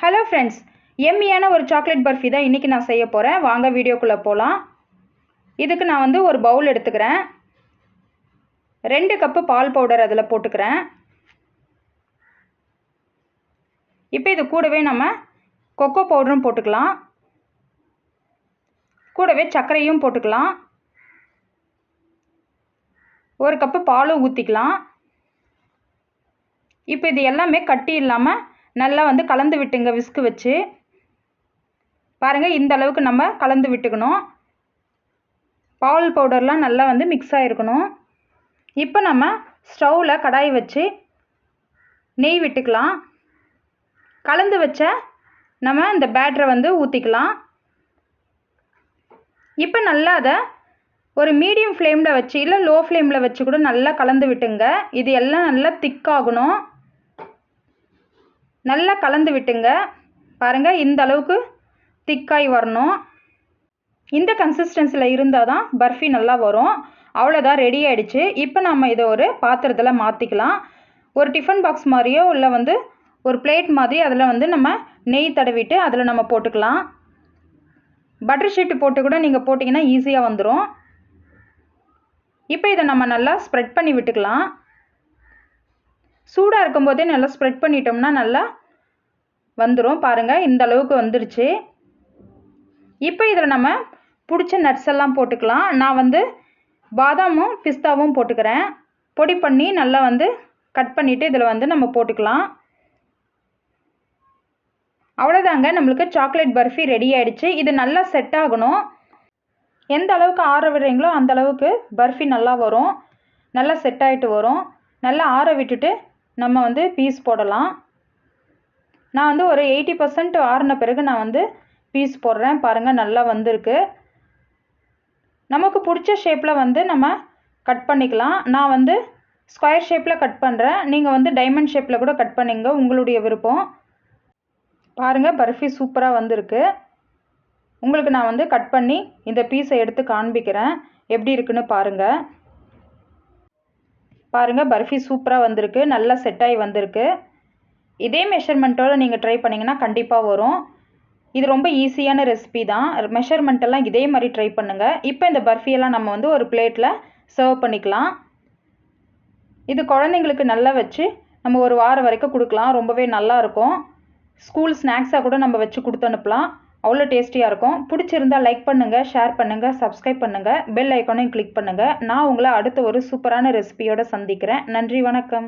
Hello friends, எம்மியான ஒரு chocolate barfi தான் இன்றைக்கி நான் செய்ய போகிறேன். வாங்க வீடியோக்குள்ளே போகலாம். இதுக்கு நான் வந்து ஒரு பவுல் எடுத்துக்கிறேன். 2 கப்பு பால் பவுடர் அதில் போட்டுக்கிறேன். இப்போ இது கூடவே நம்ம கொக்கோ பவுடரும் போட்டுக்கலாம். கூடவே சர்க்கரையும் போட்டுக்கலாம். 1 கப்பு பாலும் ஊற்றிக்கலாம். இப்போ இது எல்லாமே கட்டி இல்லாமல் நல்லா வந்து கலந்து விட்டுங்க விஸ்கு வச்சு. பாருங்கள், இந்த அளவுக்கு நம்ம கலந்து விட்டுக்கணும். பால் பவுடர்லாம் நல்லா வந்து மிக்ஸ் ஆகிருக்கணும். இப்போ நம்ம ஸ்டவ்வில் கடாய் வச்சு நெய் விட்டுக்கலாம். கலந்து வச்ச நம்ம இந்த பேட்டரை வந்து ஊற்றிக்கலாம். இப்போ நல்லா அதை ஒரு மீடியம் ஃப்ளேமில் வச்சு இல்லை லோ ஃப்ளேமில் வச்சு கூட நல்லா கலந்து விட்டுங்க. இது எல்லாம் நல்லா திக்காகணும். நல்லா கலந்து விட்டுங்க. பாருங்கள், இந்த அளவுக்கு திக்காய் வரணும். இந்த கன்சிஸ்டன்சியில் இருந்தால் தான் பர்ஃபி நல்லா வரும். அவ்வளோதான், ரெடி ஆகிடுச்சு. இப்போ நம்ம இதை ஒரு பாத்திரத்தில் மாற்றிக்கலாம். ஒரு டிஃபன் பாக்ஸ் மாதிரியோ இல்லை வந்து ஒரு பிளேட் மாதிரி அதில் வந்து நம்ம நெய் தடவிட்டு அதில் நம்ம போட்டுக்கலாம். பட்டர் ஷீட்டு போட்டு கூட நீங்கள் போட்டிங்கன்னா ஈஸியாக வந்துடும். இப்போ இதை நம்ம நல்லா ஸ்ப்ரெட் பண்ணி விட்டுக்கலாம். சூடாக இருக்கும்போதே நல்லா ஸ்ப்ரெட் பண்ணிட்டோம்னா நல்லா வந்துடும். பாருங்கள், இந்த அளவுக்கு வந்துருச்சு. இப்போ இதில் நம்ம பிடிச்ச நட்ஸ் எல்லாம் போட்டுக்கலாம். நான் வந்து பாதாமும் பிஸ்தாவும் போட்டுக்கிறேன். பொடி பண்ணி நல்லா வந்து கட் பண்ணிவிட்டு இதில் வந்து நம்ம போட்டுக்கலாம். அவ்வளோதாங்க, நம்மளுக்கு சாக்லேட் பர்ஃபி ரெடி ஆகிடுச்சு. இது நல்லா செட் ஆகணும். எந்த அளவுக்கு ஆற விடுறீங்களோ அந்த அளவுக்கு பர்ஃபி நல்லா வரும். நல்லா செட் ஆகிட்டு வரும். நல்லா ஆற விட்டுட்டு நம்ம வந்து பீஸ் போடலாம். நான் வந்து ஒரு 80% ஆறின பிறகு நான் வந்து பீஸ் போடுறேன். பாருங்கள், நல்லா வந்திருக்கு. நமக்கு பிடிச்ச ஷேப்பில் வந்து நம்ம கட் பண்ணிக்கலாம். நான் வந்து ஸ்கொயர் ஷேப்பில் கட் பண்ணுறேன். நீங்கள் வந்து டைமண்ட் ஷேப்பில் கூட கட் பண்ணிங்க, உங்களுடைய விருப்பம். பாருங்கள், பர்ஃபி சூப்பராக வந்திருக்கு. உங்களுக்கு நான் வந்து கட் பண்ணி இந்த பீஸை எடுத்து காண்பிக்கிறேன், எப்படி இருக்குன்னு பாருங்கள். பாருங்கள், பர்ஃபி சூப்பராக வந்திருக்கு. நல்லா செட் ஆகி வந்திருக்கு. இதே மெஷர்மெண்ட்டோடு நீங்கள் ட்ரை பண்ணிங்கன்னா கண்டிப்பாக வரும். இது ரொம்ப ஈஸியான ரெசிபி தான். மெஷர்மெண்ட்டெல்லாம் இதே மாதிரி ட்ரை பண்ணுங்கள். இப்போ இந்த பர்ஃபியெல்லாம் நம்ம வந்து ஒரு பிளேட்டில் சர்வ் பண்ணிக்கலாம். இது குழந்தைங்களுக்கு நல்லா வச்சு நம்ம ஒரு வாரம் வரைக்கும் கொடுக்கலாம். ரொம்பவே நல்லாயிருக்கும். ஸ்கூல் ஸ்நாக்ஸாக கூட நம்ம வச்சு கொடுத்து அனுப்பலாம். அவ்வளோ டேஸ்டியாக இருக்கும். பிடிச்சிருந்தால் லைக் பண்ணுங்கள், ஷேர் பண்ணுங்கள், சப்ஸ்கிரைப் பண்ணுங்கள், பெல் ஐக்கானையும் கிளிக் பண்ணுங்கள். நான் உங்களை அடுத்த ஒரு சூப்பரான ரெசிபியோடு சந்திக்கிறேன். நன்றி, வணக்கம்.